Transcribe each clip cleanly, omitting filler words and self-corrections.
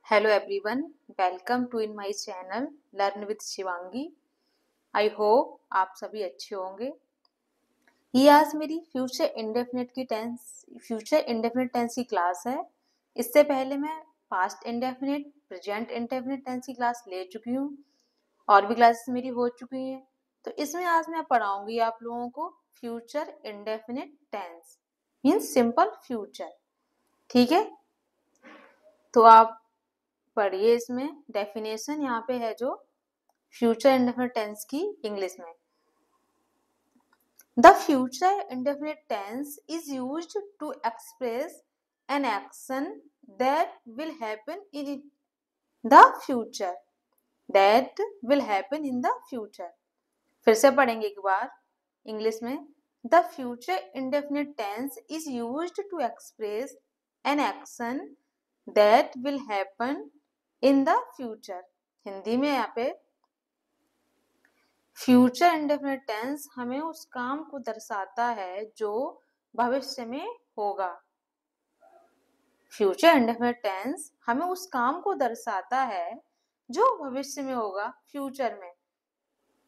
Hello everyone, welcome to in my channel Learn with Shivangi. I hope आप सभी अच्छे होंगे। ये आज मेरी फ्यूचर इंडेफिनिट टेंस की क्लास है। इससे पहले मैं past indefinite, present indefinite tense की क्लास ले चुकी हूँ और भी क्लासेस मेरी हो चुकी हैं। तो इसमें आज मैं पढ़ाऊंगी आप लोगों को future indefinite tense means simple future. ठीक है, तो आप पढ़िए। इसमें डेफिनेशन यहाँ पे है जो फ्यूचर इंडेफिनिट टेंस की इंग्लिश में। The future indefinite tense is used to express an action that will happen in the future. That will happen in the future. फिर से पढ़ेंगे एक बार इंग्लिश में। The future indefinite tense is used to express an action that will happen in the future. Hindi में यहाँ पे future indefinite tense हमें उस काम को दर्शाता है जो भविष्य में होगा। फ्यूचर इंडेफिनिट टेंस हमें उस काम को दर्शाता है जो भविष्य में होगा, फ्यूचर में।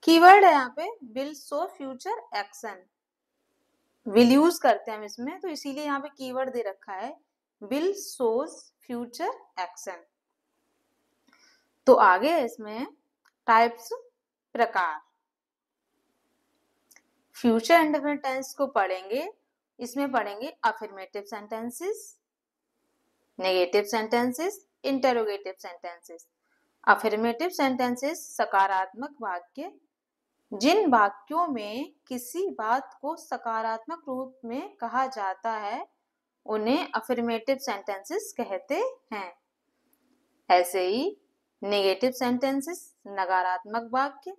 कीवर्ड है यहाँ पे will show future action. Will use करते हैं हम इसमें, तो इसीलिए यहाँ पे कीवर्ड दे रखा है विल शोज फ्यूचर एक्शन। तो आगे इसमें टाइप्स, प्रकार। फ्यूचर इंडेफिनिट टेंस को पढ़ेंगे। इसमें पढ़ेंगे affirmative sentences, negative sentences, interrogative sentences. Affirmative sentences सकारात्मक वाक्य, जिन वाक्यों में किसी बात को सकारात्मक रूप में कहा जाता है उन्हें अफर्मेटिव सेंटेंसेस कहते हैं। ऐसे ही नेगेटिव सेंटेंसेस नकारात्मक वाक्य,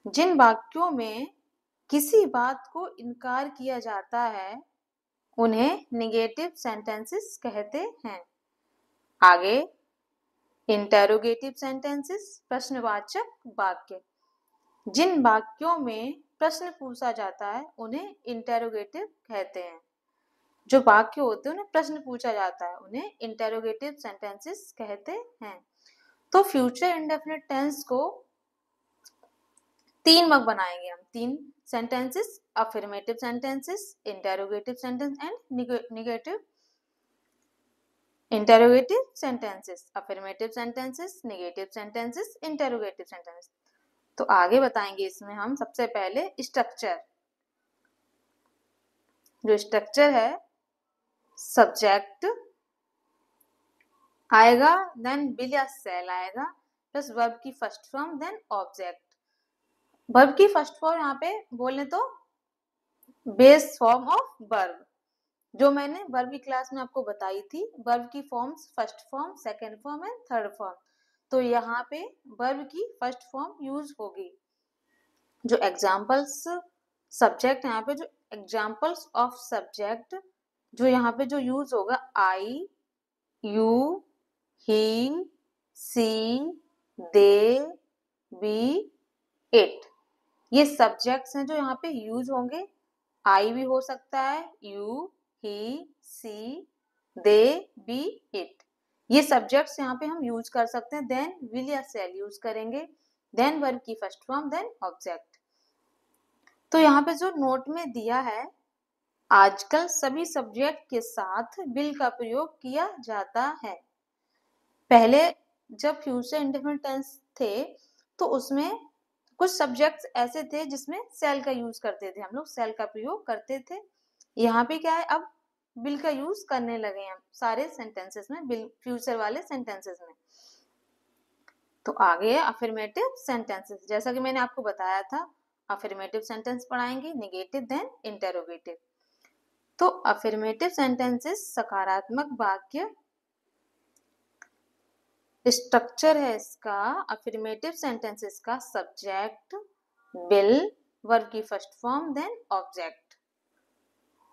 जिन वाक्यों में किसी बात को इनकार किया जाता है उन्हें नेगेटिव सेंटेंसेस कहते हैं। आगे इंटरोगेटिव सेंटेंसेस प्रश्नवाचक वाक्य, जिन वाक्यों में प्रश्न पूछा जाता है उन्हें इंटरोगेटिव कहते हैं। जो वाक्य होते हैं उन्हें प्रश्न पूछा जाता है उन्हें इंटरोगेटिव सेंटेंसेस कहते हैं। तो फ्यूचर इंडेफिनिट टेंस को तीन भाग बनाएंगे हम। तीन sentences, affirmative sentences, interrogative sentence and negative. Interrogative sentences, affirmative sentences, negative sentences, interrogative sentences. तो आगे बताएंगे इसमें हम सबसे पहले स्ट्रक्चर। जो स्ट्रक्चर है, सब्जेक्ट आएगा, देन विल या सेल आएगा, प्लस वर्ब की first form, then object. Verb की फर्स्ट फॉर्म यहाँ पे बोले तो बेस फॉर्म ऑफ वर्ब, जो मैंने वर्ब की क्लास में आपको बताई थी। वर्ब की forms first form, second form and third form. तो यहाँ पे वर्ब की फर्स्ट फॉर्म यूज होगी। जो एग्जाम्पल्स सब्जेक्ट, यहाँ पे जो एग्जाम्पल्स ऑफ सब्जेक्ट जो यहाँ पे जो यूज होगा, I, you, he, she, they, we, it, ये सब्जेक्ट्स हैं जो यहाँ पे यूज होंगे। आई भी हो सकता है, you, he, she, they, we, it, ये सब्जेक्ट्स यहाँ पे हम यूज कर सकते हैं। देन विल या सेल यूज करेंगे, देन वर्ब की फर्स्ट फॉर्म, देन ऑब्जेक्ट। तो यहाँ पे जो नोट में दिया है, आजकल सभी सब्जेक्ट के साथ विल का प्रयोग किया जाता है। पहले जब फ्यूचर इंडेफिनिट टेंस थे तो उसमें कुछ सब्जेक्ट्स ऐसे थे जिसमें सेल का यूज करते थे, हम लोग सेल का प्रयोग करते थे। यहाँ पे क्या है, अब विल का यूज करने लगे हम सारे सेंटेंसेस में, विल फ्यूचर वाले सेंटेंसेस में। तो आगे है अफर्मेटिव सेंटेंसेस। जैसा कि मैंने आपको बताया था, अफर्मेटिव सेंटेंस पढ़ाएंगे, नेगेटिव देन इंटरोगेटिव। तो अफर्मेटिव सेंटेंसेस सकारात्मक वाक्य। स्ट्रक्चर है इसका, अफर्मेटिव सेंटेंसेस का सब्जेक्ट विल, वर्ब की first form, then object.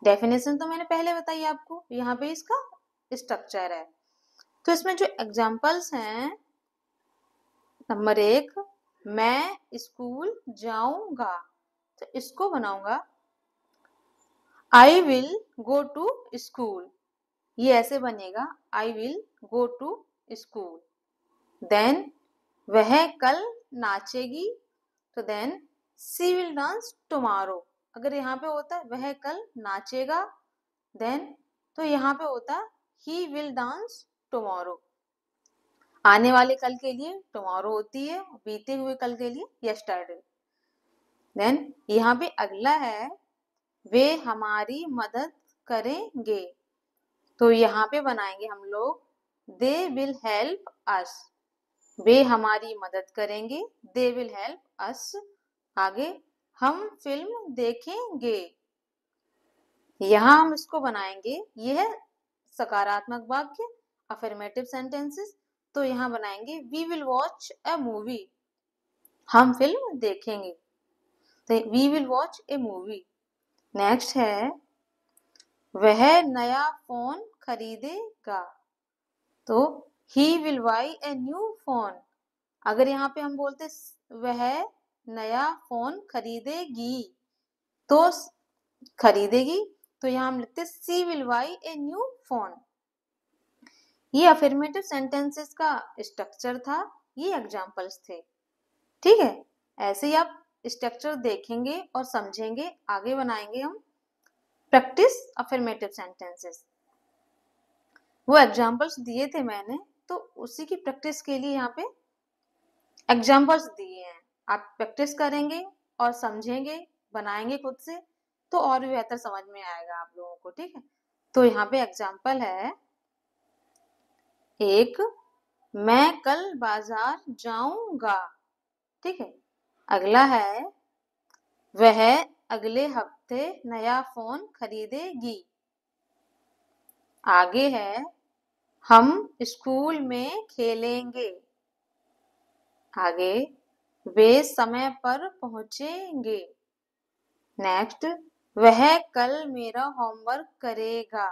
Definition तो मैंने पहले बताई आपको, यहाँ पे इसका स्ट्रक्चर है। तो इसमें जो एग्जांपल्स हैं, नंबर 1, मैं स्कूल जाऊंगा, तो इसको बनाऊंगा I will go to school. ये ऐसे बनेगा, I will go to school. Then वह कल नाचेगी, तो then she will dance tomorrow. अगर यहाँ पे होता है वह कल नाचेगा, देन तो यहाँ पे होता ही विल डांस टुमारो। आने वाले कल के लिए टुमारो होती है, बीते हुए कल के लिए यस्टरडे। देन यहाँ पे अगला है वे हमारी मदद करेंगे, तो यहाँ पे बनाएंगे हम लोग दे विल हेल्प अस। वे हमारी मदद करेंगे, दे विल हेल्प अस। आगे हम फिल्म देखेंगे, यहाँ हम इसको बनाएंगे, यह है सकारात्मक वाक्य, अफर्मेटिव सेंटेंसेस। तो यहाँ बनाएंगे we will watch a movie, हम फिल्म देखेंगे, तो we will watch a movie. Next है वह नया फोन खरीदेगा, तो he will buy a new phone. अगर यहाँ पे हम बोलते वह नया फोन खरीदेगी, तो खरीदेगी, तो यहाँ हम लिखते she will buy a new phone. ये अफर्मेटिव सेंटेंसेस का स्ट्रक्चर था, ये एग्जांपल्स थे। ठीक है, ऐसे ही आप स्ट्रक्चर देखेंगे और समझेंगे, आगे बनाएंगे हम प्रैक्टिस अफर्मेटिव सेंटेंसेस। वो एग्जांपल्स दिए थे मैंने, तो उसी की प्रैक्टिस के लिए यहाँ पे एग्जांपल्स दिए हैं। आप प्रैक्टिस करेंगे और समझेंगे, बनाएंगे खुद से, तो और भी बेहतर समझ में आएगा आप लोगों को। ठीक है, तो यहाँ पे एग्जांपल है एक, मैं कल बाजार जाऊंगा। ठीक है, अगला है वह अगले हफ्ते नया फोन खरीदेगी। आगे है हम स्कूल में खेलेंगे। आगे वे समय पर पहुंचेंगे। नेक्स्ट वह कल मेरा होमवर्क करेगा।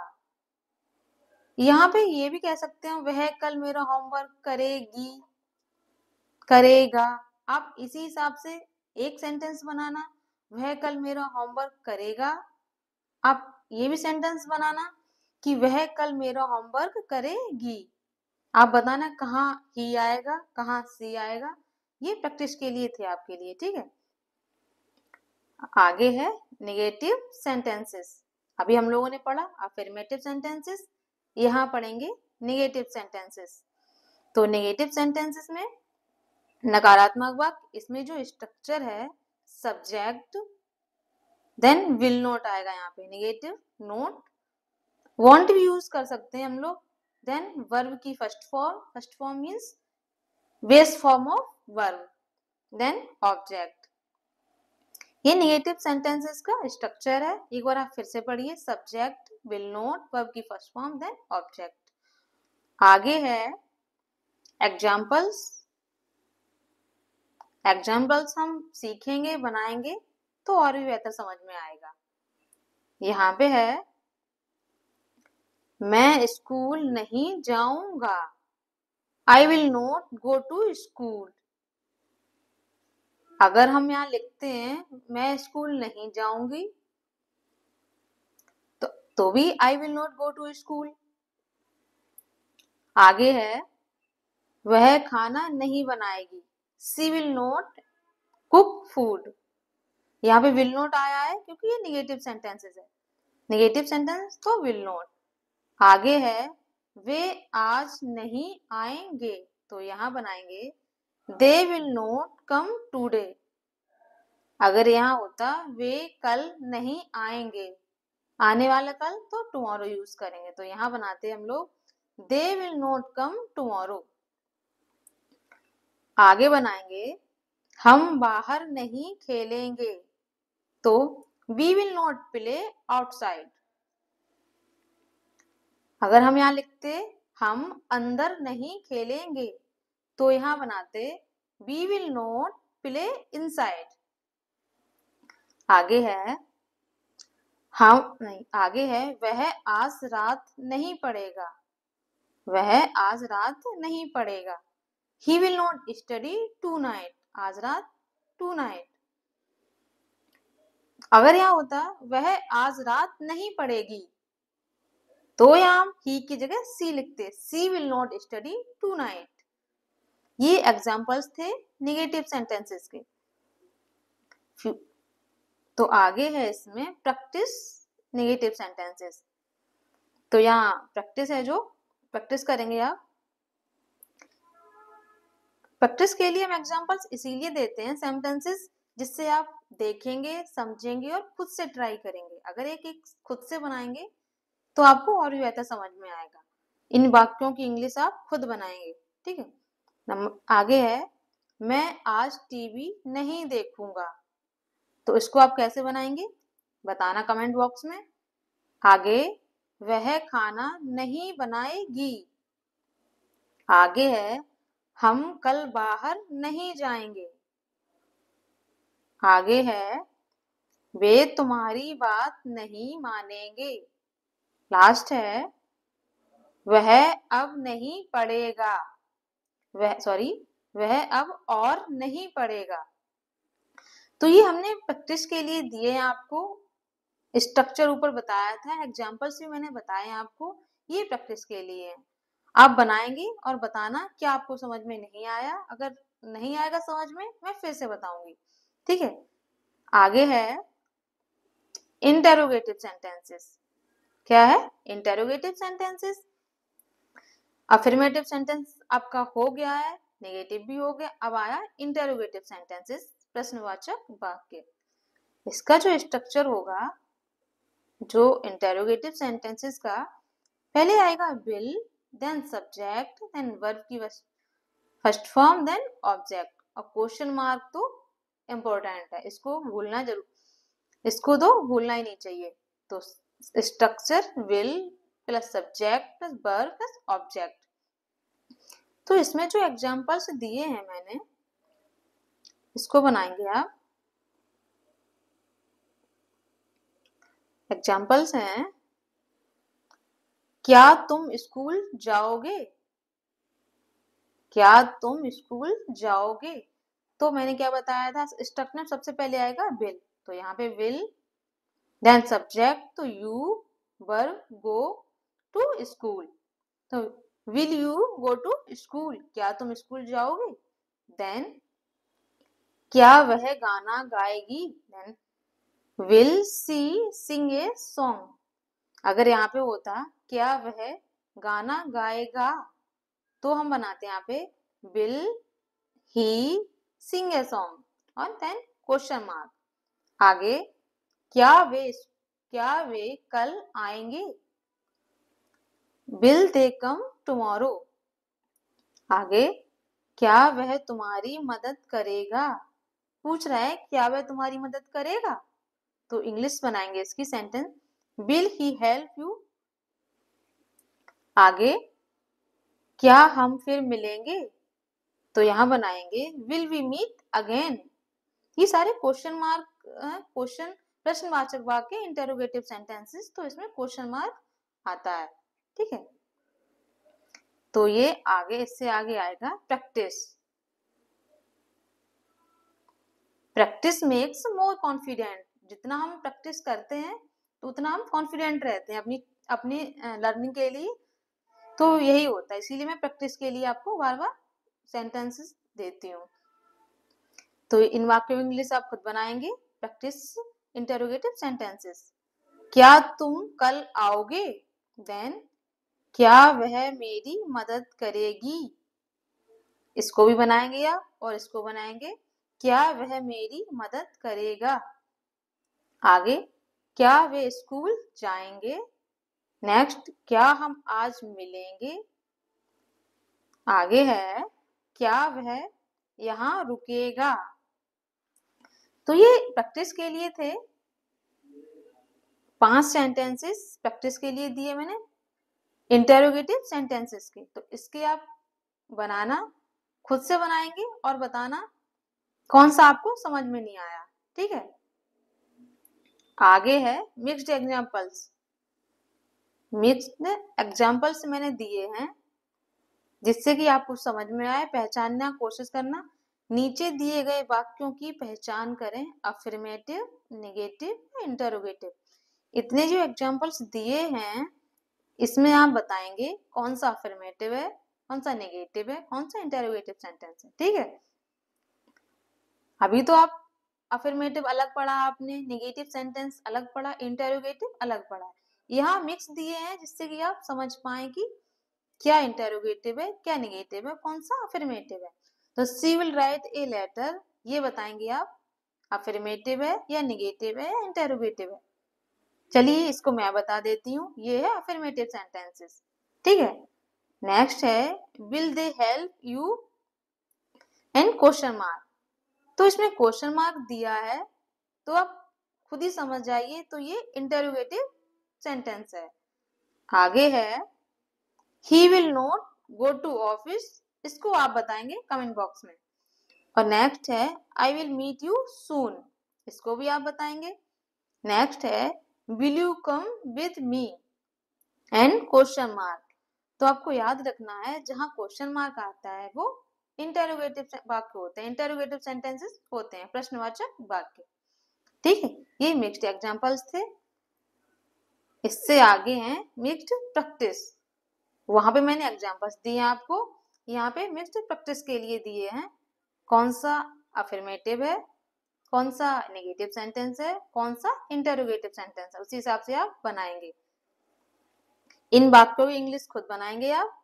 यहाँ पे ये भी कह सकते हैं वह कल मेरा होमवर्क करेगी, करेगा। आप इसी हिसाब से एक सेंटेंस बनाना, वह कल मेरा होमवर्क करेगा। आप ये भी सेंटेंस बनाना कि वह कल मेरा होमवर्क करेगी। आप बताना कहाँ ही आएगा, कहाँ सी आएगा। ये प्रैक्टिस के लिए थे आपके लिए। ठीक है, आगे है नेगेटिव सेंटेंसेस। अभी हम लोगों ने पढ़ा अफर्मेटिव सेंटेंसेस, यहाँ पढ़ेंगे नेगेटिव सेंटेंसेस। तो नेगेटिव सेंटेंसेस में नकारात्मक वाक्य, इसमें जो स्ट्रक्चर है सब्जेक्ट, देन विल नॉट आएगा यहाँ पे, नेगेटिव नोट, वॉन्ट भी यूज कर सकते हैं हम लोग। देन वर्ब की first form means base form of verb, then object. ये नेगेटिव सेंटेंसेस का स्ट्रक्चर है। एक बार आप फिर से पढ़िए, सब्जेक्ट, विल नॉट, वर्ब की फर्स्ट फॉर्म, देन ऑब्जेक्ट। आगे है एग्जाम्पल्स। एग्जाम्पल्स हम सीखेंगे, बनाएंगे, तो और भी बेहतर समझ में आएगा। यहाँ पे है मैं स्कूल नहीं जाऊंगा, I will not go to school. अगर हम यहाँ लिखते हैं मैं स्कूल नहीं जाऊंगी, तो भी I will not go to school. आगे है वह खाना नहीं बनाएगी, she will not cook food. यहाँ पे विल नॉट आया है क्योंकि ये निगेटिव सेंटेंसेस है, निगेटिव सेंटेंस तो विल नॉट। आगे है वे आज नहीं आएंगे, तो यहाँ बनाएंगे they will not come today. अगर यहाँ होता वे कल नहीं आएंगे, आने वाला कल, तो टुमारो यूज करेंगे, तो यहाँ बनाते हम लोग they will not come tomorrow. आगे बनाएंगे हम बाहर नहीं खेलेंगे, तो we will not play outside. अगर हम यहाँ लिखते हम अंदर नहीं खेलेंगे, तो यहाँ बनाते we will not play inside. आगे है आगे है वह आज रात नहीं पढ़ेगा, वह आज रात नहीं पढ़ेगा। He will not study tonight, आज रात टू नाइट। अगर यहाँ होता वह आज रात नहीं पढ़ेगी, तो यहाँ हम ही की जगह सी लिखते, she will not study tonight. ये एग्जाम्पल्स थे निगेटिव सेंटेंसेस के। तो आगे है इसमें प्रैक्टिस नेगेटिव सेंटेंसेस। तो यहाँ प्रैक्टिस है, जो प्रैक्टिस करेंगे आप। प्रैक्टिस के लिए हम एग्जांपल्स इसीलिए देते हैं सेंटेंसेस, जिससे आप देखेंगे, समझेंगे और खुद से ट्राई करेंगे। अगर एक एक खुद से बनाएंगे तो आपको और भी बेहतर समझ में आएगा। इन वाक्यों की इंग्लिश आप खुद बनाएंगे, ठीक है। आगे है, मैं आज टीवी नहीं देखूंगा। तो इसको आप कैसे बनाएंगे, बताना कमेंट बॉक्स में। आगे, वह खाना नहीं बनाएगी। आगे है, हम कल बाहर नहीं जाएंगे। आगे है, वे तुम्हारी बात नहीं मानेंगे। लास्ट है, वह अब नहीं पढ़ेगा। वह अब और नहीं पढ़ेगा। तो ये हमने प्रैक्टिस के लिए दिए हैं आपको। स्ट्रक्चर ऊपर बताया था, एग्जाम्पल्स भी मैंने बताए आपको, ये प्रैक्टिस के लिए है। आप बनाएंगे और बताना क्या आपको समझ में नहीं आया। अगर नहीं आएगा समझ में, मैं फिर से बताऊंगी, ठीक है। आगे है इंटेरोगेटिव सेंटेंसेस। क्या है इंटेरोगेटिव सेंटेंसेस? अफर्मेटिव सेंटेंस आपका हो गया है, नेगेटिव भी हो गया, अब आया इंटेरोगेटिव सेंटेंसेस, प्रश्नवाचक वाक्य। इसका जो स्ट्रक्चर होगा, जो इंटेरोगेटिव सेंटेंसेस का, पहले आएगा will, then subject, then verb की फर्स्ट फॉर्म, देन ऑब्जेक्ट। और क्वेश्चन मार्क तो इम्पोर्टेंट है, इसको भूलना जरूर, इसको तो भूलना ही नहीं चाहिए। तो structure will plus subject plus verb plus object. तो इसमें जो एग्जांपल्स दिए हैं मैंने, इसको बनाएंगे आप। एग्जांपल्स हैं, क्या तुम स्कूल जाओगे? क्या तुम स्कूल जाओगे? तो मैंने क्या बताया था, स्ट्रक्चर सबसे पहले आएगा विल, तो यहाँ पे विल, देन सब्जेक्ट तो you, verb go to school. तो will you go to school, क्या तुम स्कूल जाओगे? देन क्या वह गाना गाएगी? Then will she sing a song. अगर यहाँ पे होता क्या वह गाना गाएगा, तो हम बनाते हैं यहाँ पे will he sing a song और देन क्वेश्चन मार्क। आगे, क्या वे कल आएंगे? Will they come tomorrow. आगे, क्या वह तुम्हारी मदद करेगा? पूछ रहा है क्या वह तुम्हारी मदद करेगा, तो इंग्लिश बनाएंगे इसकी sentence, will he help you. आगे, क्या हम फिर मिलेंगे? तो यहाँ बनाएंगे विल वी मीट अगेन। ये सारे क्वेश्चन मार्क, क्वेश्चन प्रश्नवाचक वाक्य, इंटेरोगेटिव सेंटेंसेस, तो इसमें क्वेश्चन मार्क आता है, ठीक है। तो ये आगे, इससे आगे आएगा practice. Practice makes more confident. जितना हम प्रैक्टिस करते हैं तो उतना हम कॉन्फिडेंट रहते हैं अपनी लर्निंग के लिए। तो यही होता है, इसीलिए मैं प्रैक्टिस के लिए आपको बार बार सेंटेंसेस देती हूँ। तो इन वाक्यों की इंग्लिश आप खुद बनाएंगे। Practice interrogative sentences. क्या तुम कल आओगे? देन क्या वह मेरी मदद करेगी? इसको भी बनाएंगे आप, और इसको बनाएंगे क्या वह मेरी मदद करेगा। आगे, क्या वे स्कूल जाएंगे? नेक्स्ट, क्या हम आज मिलेंगे? आगे है, क्या वह यहाँ रुकेगा? तो ये प्रैक्टिस के लिए थे 5 सेंटेंसेस, प्रैक्टिस के लिए दिए मैंने इंटेरोगेटिव सेंटेंसेस के। तो इसके आप बनाना, खुद से बनाएंगे और बताना कौन सा आपको समझ में नहीं आया, ठीक है। आगे है मिक्स्ड एग्जांपल्स। मिक्स्ड एग्जांपल्स मैंने दिए हैं जिससे कि आपको समझ में आए, पहचानना कोशिश करना। नीचे दिए गए वाक्यों की पहचान करें, अफर्मेटिव, नेगेटिव, इंटरोगेटिव। इतने जो एग्जांपल्स दिए हैं, इसमें आप बताएंगे कौन सा अफर्मेटिव है, कौन सा नेगेटिव है, कौन सा इंटेरोगेटिव सेंटेंस है। ठीक है, अभी तो आप अफर्मेटिव अलग पढ़ा आपने, नेगेटिव सेंटेंस अलग पढ़ा, इंटेरोगेटिव अलग पढ़ा। यहाँ मिक्स दिए हैं जिससे कि आप समझ पाए कि क्या इंटेरोगेटिव है, क्या नेगेटिव है, कौन सा अफर्मेटिव है। तो she will write a letter, ये बताएंगे आप अफर्मेटिव है या नेगेटिव है या इंटेरोगेटिव है। चलिए इसको मैं बता देती हूँ, ये है अफर्मेटिव सेंटेंसेस। ठीक है, नेक्स्ट है will they help you and question mark. तो इसमें क्वेश्चन मार्क दिया है तो आप खुद ही समझ जाइए, तो ये इंटेरोगेटिव सेंटेंस है। आगे है he will not go to office, इसको आप बताएंगे कमेंट बॉक्स में। और नेक्स्ट है I will meet you soon, इसको भी आप बताएंगे। नेक्स्ट है will you come with me and question mark. तो आपको याद रखना है जहां क्वेश्चन मार्क आता है वो इंटेरोगेटिव वाक्य होते हैं, इंटेरोगेटिव सेंटेंसेस होते हैं, प्रश्नवाचक वाक्य। ठीक है, ये मिक्स्ड एग्जांपल्स थे। इससे आगे हैं मिक्स्ड प्रैक्टिस, वहां पे मैंने एग्जांपल्स दिए हैं आपको, यहाँ पे मिक्स्ड प्रैक्टिस के लिए दिए हैं कौन सा अफर्मेटिव है, कौन सा नेगेटिव सेंटेंस है, कौन सा इंटेरोगेटिव सेंटेंस है, उसी हिसाब से आप बनाएंगे। इन वाक्यों की इंग्लिश खुद बनाएंगे आप।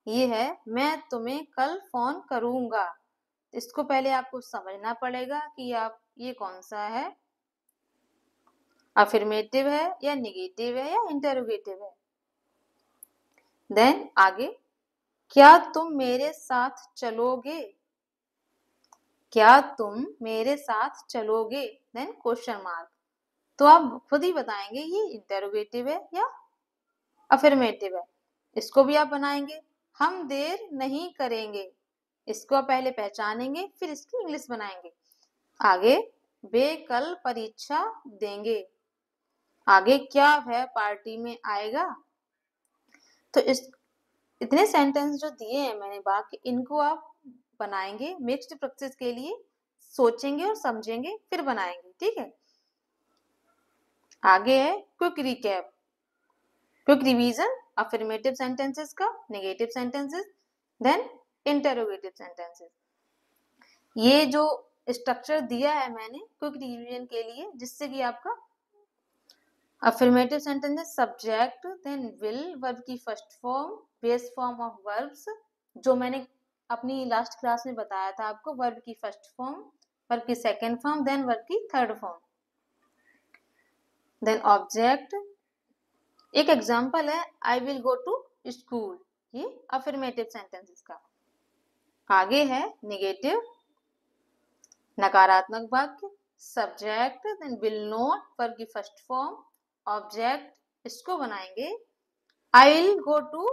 ये है मैं तुम्हें कल फोन करूंगा, इसको पहले आपको समझना पड़ेगा कि आप ये कौन सा है, अफर्मेटिव है या नेगेटिव है या इंटेरोगेटिव है। देन आगे क्या तुम मेरे साथ चलोगे, क्या तुम मेरे साथ चलोगे, देन क्वेश्चन मार्क। तो आप खुद ही बताएंगे ये इंटेरोगेटिव है या अफर्मेटिव है, इसको भी आप बनाएंगे। हम देर नहीं करेंगे, इसको आप पहले पहचानेंगे फिर इसकी इंग्लिश बनाएंगे। आगे वे कल परीक्षा देंगे, आगे क्या वह पार्टी में आएगा। तो इतने सेंटेंस जो दिए हैं मैंने वाक्य, इनको आप बनाएंगे मिक्स्ड प्रैक्टिस के लिए, सोचेंगे और समझेंगे फिर बनाएंगे। ठीक है, आगे है quick recap, quick revision affirmative sentences का, negative sentences, then interrogative sentences. ये जो स्ट्रक्चर दिया है मैंने क्विक रिवीजन के लिए, जिससे कि आपका affirmative sentences subject, then will, verb की first form, base form of verbs, जो मैंने अपनी लास्ट क्लास में बताया था आपको, वर्ब की फर्स्ट फॉर्म, वर्ब की सेकंड फॉर्म, देन वर्ब की थर्ड फॉर्म, देन ऑब्जेक्ट। एक एग्जांपल है I will go to school, ये अफर्मेटिव सेंटेंसेस का। आगे है नेगेटिव, नकारात्मक वाक्य, subject, then will not, verb की फर्स्ट फॉर्म, ऑब्जेक्ट, इसको बनाएंगे I will go to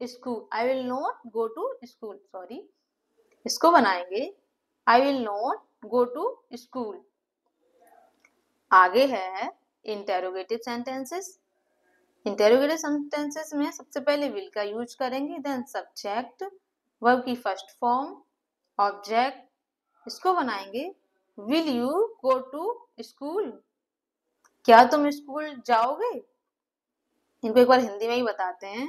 school, I will not go to school, sorry, इसको बनाएंगे I will not go to school. आगे है इंटेरोगेटिव सेंटेंसेस, इंटेरोगेटिव सेंटेंसेस में सबसे पहले विल का यूज करेंगे, देन सब्जेक्ट, वर्ब की फर्स्ट फॉर्म, ऑब्जेक्ट, इसको बनाएंगे will you go to school, क्या तुम स्कूल जाओगे। इनको एक बार हिंदी में ही बताते हैं।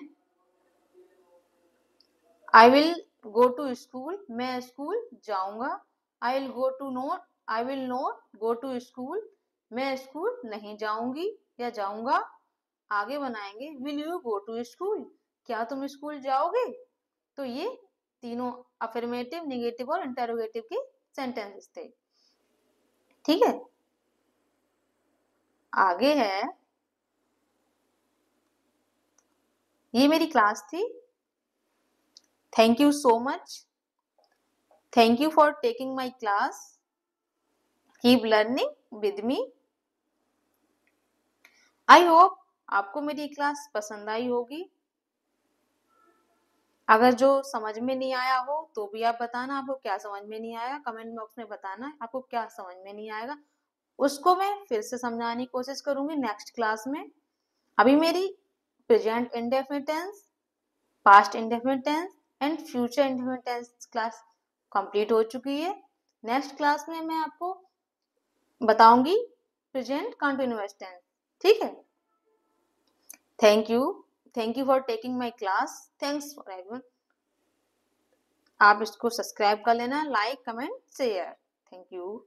I will go to school, मैं स्कूल जाऊंगा। I will go to not, I will not go to school, मैं स्कूल नहीं जाऊंगी या जाऊंगा। आगे बनाएंगे will you go to school, क्या तुम स्कूल जाओगे। तो ये तीनों अफर्मेटिव, नेगेटिव और इंटेरोगेटिव के सेंटेंसेस थे। ठीक है, आगे है, ये मेरी क्लास थी। Thank you so much, thank you for taking my class, keep learning with me. I hope आपको मेरी क्लास पसंद आई होगी। अगर जो समझ में नहीं आया हो तो भी आप बताना, आपको क्या समझ में नहीं आया, कमेंट बॉक्स में बताना आपको क्या समझ में नहीं आएगा, उसको मैं फिर से समझाने की कोशिश करूंगी नेक्स्ट क्लास में। अभी मेरी present indefinite tense, past indefinite tense and future indefinite tense class complete हो चुकी है। नेक्स्ट क्लास में मैं आपको बताऊंगी प्रेजेंट कंटिन्यूअस टेंस। ठीक है, thank you thank you for taking my class, thanks for everyone. आप इसको सब्सक्राइब कर लेना, like comment share. Thank you.